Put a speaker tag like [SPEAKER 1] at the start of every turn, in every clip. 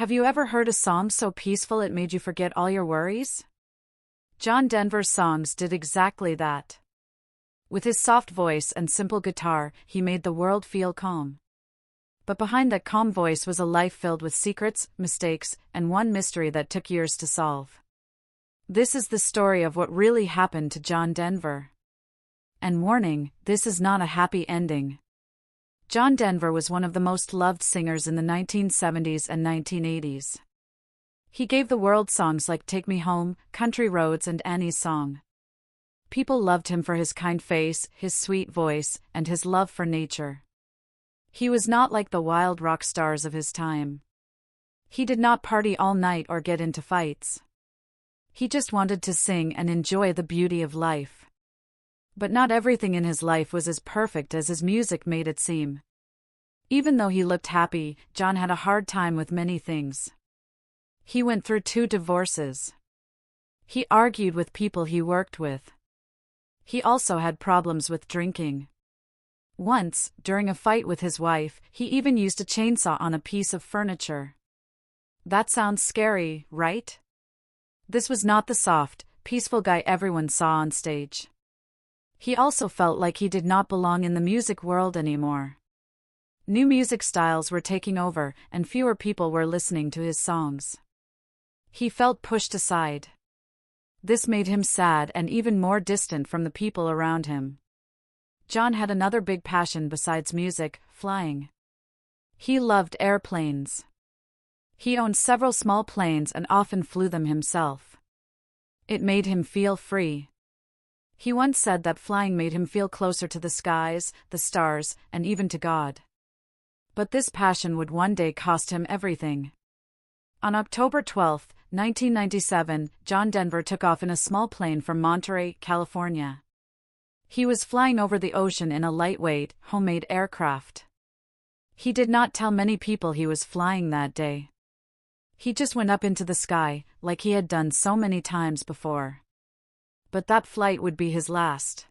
[SPEAKER 1] Have you ever heard a song so peaceful it made you forget all your worries? John Denver's songs did exactly that. With his soft voice and simple guitar, he made the world feel calm. But behind that calm voice was a life filled with secrets, mistakes, and one mystery that took years to solve. This is the story of what really happened to John Denver. And warning, this is not a happy ending. John Denver was one of the most loved singers in the 1970s and 1980s. He gave the world songs like Take Me Home, Country Roads, and Annie's Song. People loved him for his kind face, his sweet voice, and his love for nature. He was not like the wild rock stars of his time. He did not party all night or get into fights. He just wanted to sing and enjoy the beauty of life. But not everything in his life was as perfect as his music made it seem. Even though he looked happy, John had a hard time with many things. He went through 2 divorces. He argued with people he worked with. He also had problems with drinking. Once, during a fight with his wife, he even used a chainsaw on a piece of furniture. That sounds scary, right? This was not the soft, peaceful guy everyone saw on stage. He also felt like he did not belong in the music world anymore. New music styles were taking over, and fewer people were listening to his songs. He felt pushed aside. This made him sad and even more distant from the people around him. John had another big passion besides music: flying. He loved airplanes. He owned several small planes and often flew them himself. It made him feel free. He once said that flying made him feel closer to the skies, the stars, and even to God. But this passion would one day cost him everything. On October 12, 1997, John Denver took off in a small plane from Monterey, California. He was flying over the ocean in a lightweight, homemade aircraft. He did not tell many people he was flying that day. He just went up into the sky, like he had done so many times before. But that flight would be his last.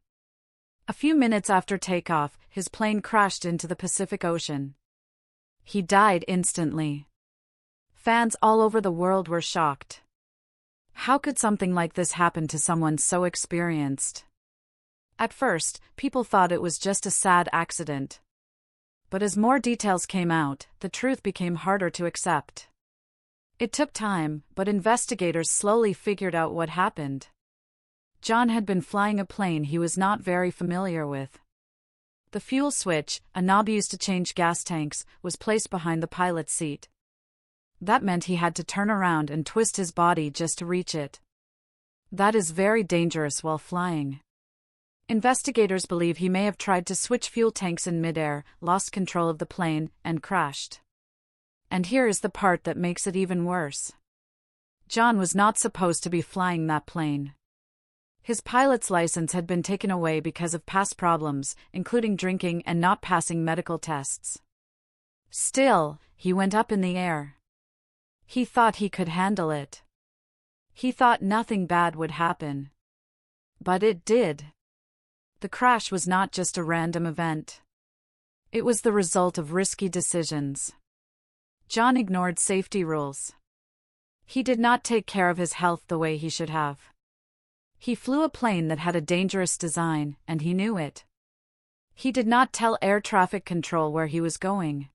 [SPEAKER 1] A few minutes after takeoff, his plane crashed into the Pacific Ocean. He died instantly. Fans all over the world were shocked. How could something like this happen to someone so experienced? At first, people thought it was just a sad accident. But as more details came out, the truth became harder to accept. It took time, but investigators slowly figured out what happened. John had been flying a plane he was not very familiar with. The fuel switch, a knob used to change gas tanks, was placed behind the pilot's seat. That meant he had to turn around and twist his body just to reach it. That is very dangerous while flying. Investigators believe he may have tried to switch fuel tanks in midair, lost control of the plane, and crashed. And here is the part that makes it even worse. John was not supposed to be flying that plane. His pilot's license had been taken away because of past problems, including drinking and not passing medical tests. Still, he went up in the air. He thought he could handle it. He thought nothing bad would happen. But it did. The crash was not just a random event. It was the result of risky decisions. John ignored safety rules. He did not take care of his health the way he should have. He flew a plane that had a dangerous design, and he knew it. He did not tell air traffic control where he was going.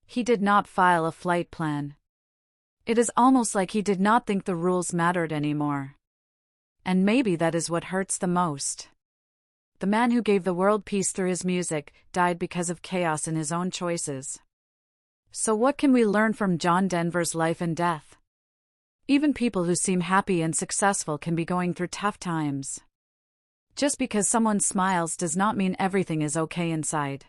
[SPEAKER 1] He did not file a flight plan. It is almost like he did not think the rules mattered anymore. And maybe that is what hurts the most. The man who gave the world peace through his music died because of chaos in his own choices. So what can we learn from John Denver's life and death? Even people who seem happy and successful can be going through tough times. Just because someone smiles does not mean everything is okay inside.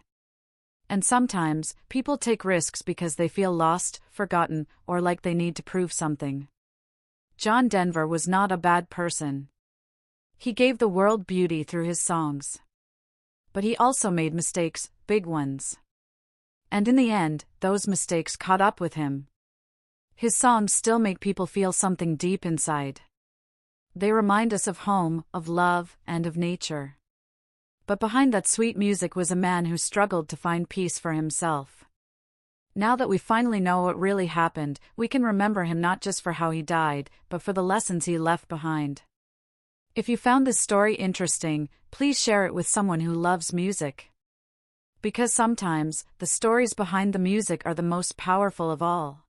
[SPEAKER 1] And sometimes, people take risks because they feel lost, forgotten, or like they need to prove something. John Denver was not a bad person. He gave the world beauty through his songs. But he also made mistakes, big ones. And in the end, those mistakes caught up with him. His songs still make people feel something deep inside. They remind us of home, of love, and of nature. But behind that sweet music was a man who struggled to find peace for himself. Now that we finally know what really happened, we can remember him not just for how he died, but for the lessons he left behind. If you found this story interesting, please share it with someone who loves music. Because sometimes, the stories behind the music are the most powerful of all.